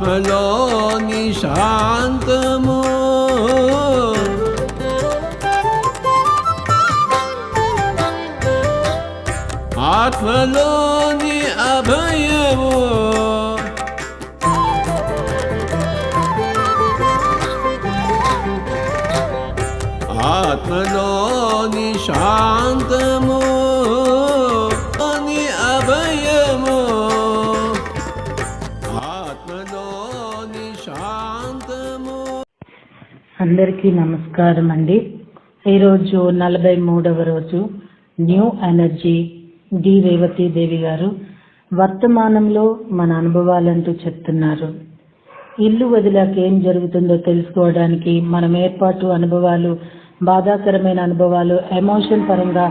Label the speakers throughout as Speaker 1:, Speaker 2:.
Speaker 1: ఆత్మలోని శాంతము ఆత్మలోని అభయము ఆత్మలోని శాంతము అని అభయము ఆత్మలోని శాంతము.
Speaker 2: అందరికీ నమస్కారం అండి. ఈరోజు 43వ రోజు. న్యూ ఎనర్జీ డి రేవతీదేవి గారు వర్తమానంలో మన అనుభవాలంటూ చెప్తున్నారు. ఇల్లు వదిలాక ఏం జరుగుతుందో తెలుసుకోవడానికి మనం ఏర్పాటు అనుభవాలు, బాధాకరమైన అనుభవాలు, ఎమోషన్ పరంగా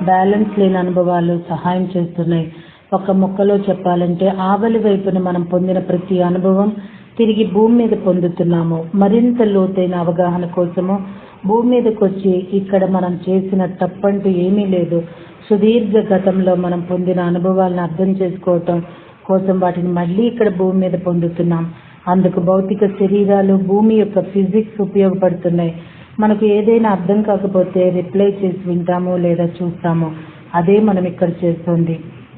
Speaker 2: బ్యాలెన్స్ లేని అనుభవాలు సహాయం చేస్తున్నాయి. ఒక ముక్కలో చెప్పాలంటే ఆవలి వైపున మనం పొందిన ప్రతి అనుభవం తిరిగి భూమి మీద పొందుతున్నాము. మరింత లోతైన అవగాహన కోసము భూమి మీదకి వచ్చి ఇక్కడ మనం చేసిన తప్పంటూ ఏమీ లేదు. సుదీర్ఘ గతంలో మనం పొందిన అనుభవాలను అర్థం చేసుకోవటం కోసం వాటిని మళ్ళీ ఇక్కడ భూమి మీద పొందుతున్నాం. అందుకు భౌతిక శరీరాలు, భూమి యొక్క ఫిజిక్స్ ఉపయోగపడుతున్నాయి. మనకు ఏదైనా అర్థం కాకపోతే రిప్లై చేసి వింటాము లేదా చూస్తాము. అదే మనం ఇక్కడ చేస్తుంది.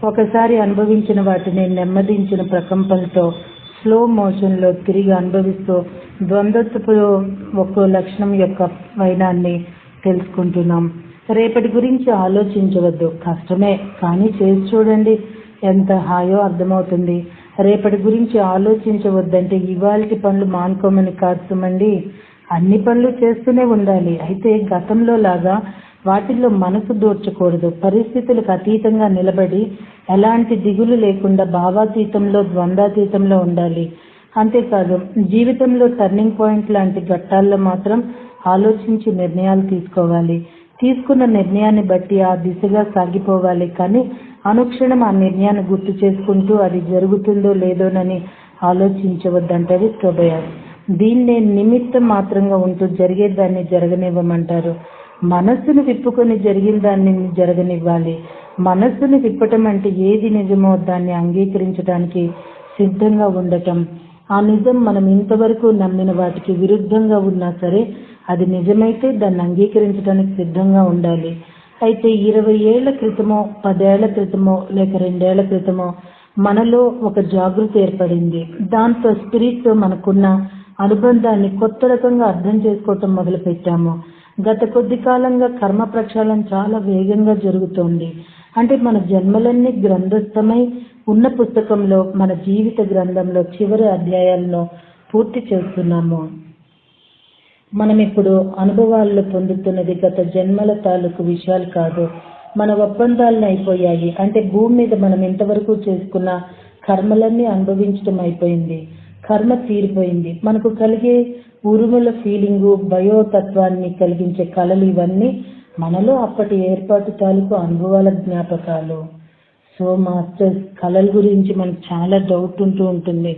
Speaker 2: ఒకసారి అనుభవించిన వాటిని నెమ్మదించిన ప్రకంపనతో స్లో మోషన్లో తిరిగి అనుభవిస్తూ ద్వంద్వత్వపు ఒక్కో లక్షణం యొక్క వైనాన్ని తెలుసుకుంటున్నాం. రేపటి గురించి ఆలోచించవద్దు. కష్టమే, కానీ చేసి చూడండి, ఎంత హాయో అర్థమవుతుంది. రేపటి గురించి ఆలోచించవద్దంటే ఇవాళటి పనులు మానుకోమని కాదు సుమండి, అన్ని పనులు చేస్తూనే ఉండాలి. అయితే గతంలో లాగా వాటిల్లో మనసు దూర్చకూడదు. పరిస్థితులకు అతీతంగా నిలబడి ఎలాంటి దిగులు లేకుండా భావాతీతంలో, ద్వంద్వాతీతంలో ఉండాలి. అంతేకాదు జీవితంలో టర్నింగ్ పాయింట్ లాంటి ఘట్టాల్లో మాత్రం ఆలోచించి నిర్ణయాలు తీసుకోవాలి. తీసుకున్న నిర్ణయాన్ని బట్టి ఆ దిశగా సాగిపోవాలి. కానీ అనుక్షణం ఆ నిర్ణయాన్ని గుర్తు చేసుకుంటూ అది జరుగుతుందో లేదోనని ఆలోచించవద్దంటారు టోబయాస్. దీన్నే నిమిత్తం మాత్రంగా ఉంటూ జరిగేదాన్ని జరగనివ్వమంటారు. మనస్సును విప్పుకొని జరిగిన దాన్ని జరగనివ్వాలి. మనస్సును విప్పటం అంటే ఏది నిజమో దాన్ని అంగీకరించడానికి సిద్ధంగా ఉండటం. ఆ నిజం మనం ఇంతవరకు నమ్మిన వాటికి విరుద్ధంగా ఉన్నా సరే అది నిజమైతే దాన్ని అంగీకరించడానికి సిద్ధంగా ఉండాలి. అయితే 20 ఏళ్ల క్రితమో, 10 ఏళ్ల క్రితమో, లేక 2 ఏళ్ల క్రితమో మనలో ఒక జాగృతి ఏర్పడింది. దాంతో స్పిరిట్తో మనకున్న అనుబంధాన్ని కొత్త రకంగా అర్థం చేసుకోవటం మొదలు పెట్టాము. గత కొద్ది కాలంగా కర్మ ప్రక్షాళన చాలా వేగంగా జరుగుతోంది. అంటే మన జన్మలన్నీ గ్రంథస్థమై ఉన్న పుస్తకంలో, మన జీవిత గ్రంథంలో చివరి అధ్యాయాలను పూర్తి చేస్తున్నాము. మనం ఇప్పుడు అనుభవాల్లో పొందుతున్నది గత జన్మల తాలూకు విషయాలు కాదు, మన ఒప్పందాలను అయిపోయాయి. అంటే భూమి మీద మనం ఇంతవరకు చేసుకున్న కర్మలన్నీ అనుభవించడం అయిపోయింది. కర్మ తీరిపోయింది. మనకు కలిగే ఉరుముల ఫీలింగు, భయోతత్వాన్ని కలిగించే కళలు, ఇవన్నీ మనలో అప్పటి ఏర్పాటు తాలూకు అనుభవాల జ్ఞాపకాలు. సో మాస్టర్స్, కళల గురించి మనకు చాలా డౌట్ ఉంటూ ఉంటుంది.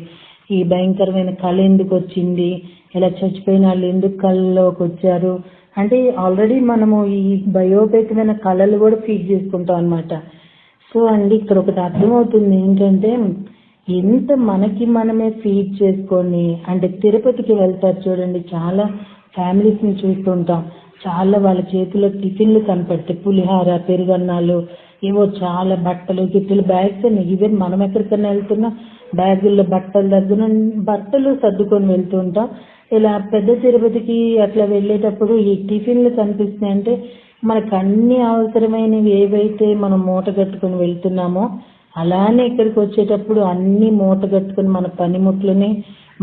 Speaker 2: ఈ భయంకరమైన కళ ఎందుకు వచ్చింది, ఇలా చచ్చిపోయిన వాళ్ళు ఎందుకు కళలోకి వచ్చారు అంటే ఆల్రెడీ మనము ఈ భయోపేతమైన కళలు కూడా ఫీడ్ చేసుకుంటాం అన్నమాట. సో అండి, ఇక్కడ ఒకటి అర్థమవుతుంది ఏంటంటే, ఎంత మనకి మనమే ఫీడ్ చేసుకొని, అంటే తిరుపతికి వెళ్తారు చూడండి, చాలా ఫ్యామిలీస్ని చూస్తుంటాం. చాలా వాళ్ళ చేతిలో టిఫిన్లు కనపడతాయి, పులిహార, పెరుగన్నాలు, ఏవో చాలా బట్టలు, గిట్టలు, బ్యాగ్స్ అన్ని. ఈవెన్ మనం ఎక్కడికన్నా వెళ్తున్నా బ్యాగుల్లో బట్టలు సర్దుకొని వెళ్తూ ఉంటాం. ఇలా పెద్ద తిరుపతికి అట్లా వెళ్ళేటప్పుడు ఈ టిఫిన్లు కనిపిస్తున్నాయంటే మనకు అన్ని అవసరమైనవి ఏవైతే మనం మూట కట్టుకొని వెళ్తున్నామో, అలానే ఇక్కడికి వచ్చేటప్పుడు అన్ని మూట కట్టుకుని మన పనిముట్లని,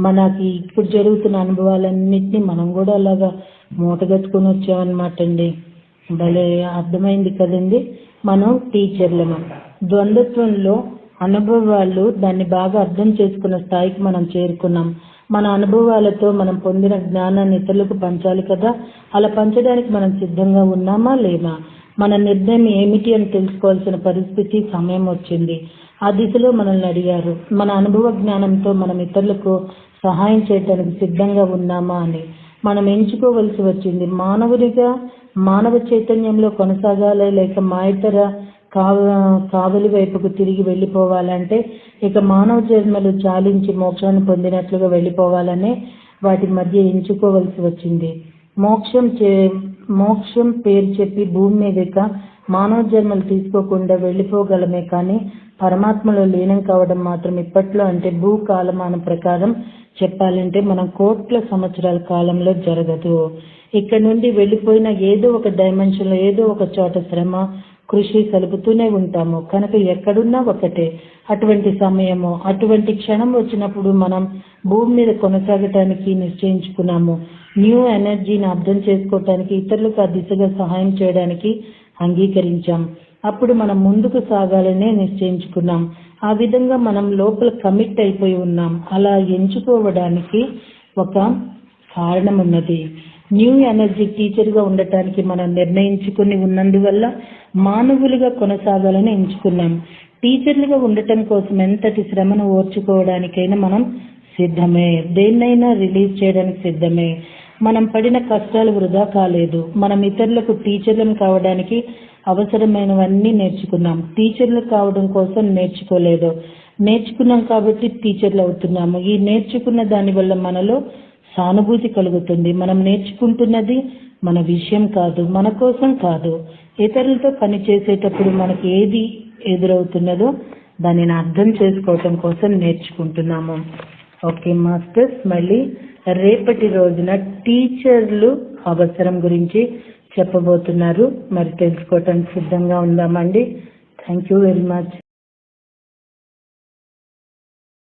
Speaker 2: మనకి ఇప్పుడు జరుగుతున్న అనుభవాలన్నింటినీ మనం కూడా అలాగా మూట కట్టుకొని వచ్చామన్నమాట అండి. భలే అర్థమైంది కదండి. మనం టీచర్లము. ద్వంద్వత్వంలో అనుభవాలు, దాన్ని బాగా అర్థం చేసుకున్న స్థాయికి మనం చేరుకున్నాం. మన అనుభవాలతో మనం పొందిన జ్ఞానాన్ని ఇతరులకు పంచాలి కదా. అలా పంచడానికి మనం సిద్ధంగా ఉన్నామా లేమా? మన నిర్ణయం ఏమిటి అని తెలుసుకోవాల్సిన పరిస్థితి, సమయం వచ్చింది. ఆ దిశలో మనల్ని అడిగారు. మన అనుభవ జ్ఞానంతో మనం ఇతరులకు సహాయం చేయడానికి సిద్ధంగా ఉన్నామా అని మనం ఎంచుకోవలసి వచ్చింది. మానవుడిగా మానవ చైతన్యంలో కొనసాగాలి, లేక మాయితర కావలి వైపుకు తిరిగి వెళ్ళిపోవాలంటే ఇక మానవ జన్మలు చాలించి మోక్షాన్ని పొందినట్లుగా వెళ్ళిపోవాలనే వాటి మధ్య ఎంచుకోవలసి వచ్చింది. మోక్షం పేరు చెప్పి భూమి మీద ఇక మానవ జన్మలు తీసుకోకుండా వెళ్ళిపోగలమే కానీ పరమాత్మలో లీనం కావడం మాత్రం ఇప్పట్లో అంటే భూకాలమానం ప్రకారం చెప్పాలంటే మనం కోట్ల సంవత్సరాల కాలంలో జరగదు. ఇక్కడ నుండి వెళ్ళిపోయిన ఏదో ఒక డైమెన్షన్లో ఏదో ఒక చోట శ్రమ కృషి సలుపుతూనే ఉంటాము కనుక ఎక్కడున్నా ఒకటే. అటువంటి సమయము అటువంటి క్షణం వచ్చినప్పుడు మనం భూమి మీద కొనసాగటానికి నిశ్చయించుకున్నాము. న్యూ ఎనర్జీని అర్థం చేసుకోవటానికి ఇతరులకు ఆ దిశగా సహాయం చేయడానికి అంగీకరించాం. అప్పుడు మనం ముందుకు సాగాలనే నిశ్చయించుకున్నాం. ఆ విధంగా మనం లోపల కమిట్ అయిపోయి ఉన్నాం. అలా ఎంచుకోవడానికి ఒక కారణం ఉన్నది. న్యూ ఎనర్జీ టీచర్గా ఉండటానికి మనం నిర్ణయించుకుని ఉన్నందువల్ల మానవులుగా కొనసాగాలని ఎంచుకున్నాం. టీచర్లుగా ఉండటం కోసం ఎంతటి శ్రమను ఓర్చుకోవడానికైనా మనం సిద్ధమే. దేన్నైనా రిలీజ్ చేయడానికి సిద్ధమే. మనం పడిన కష్టాలు వృధా కాలేదు. మనం ఇతరులకు టీచర్లను కావడానికి అవసరమైనవన్నీ నేర్చుకున్నాం. టీచర్లు కావడం కోసం నేర్చుకోలేదు. నేర్చుకున్నాం కాబట్టి టీచర్లు అవుతున్నాము. ఈ నేర్చుకున్న దాని వల్ల మనలో సానుభూతి కలుగుతుంది. మనం నేర్చుకుంటున్నది మన విషయం కాదు, మన కోసం కాదు. ఇతరులతో పని చేసేటప్పుడు మనకి ఏది ఎదురవుతున్నదో దానిని అర్థం చేసుకోవటం కోసం నేర్చుకుంటున్నాము. ఓకే మాస్టర్స్, మళ్ళీ రేపటి రోజున టీచర్లు అవసరం గురించి చెప్పబోతున్నారు. మరి తెలుసుకోవటానికి సిద్ధంగా ఉందామండి. Thank you very much.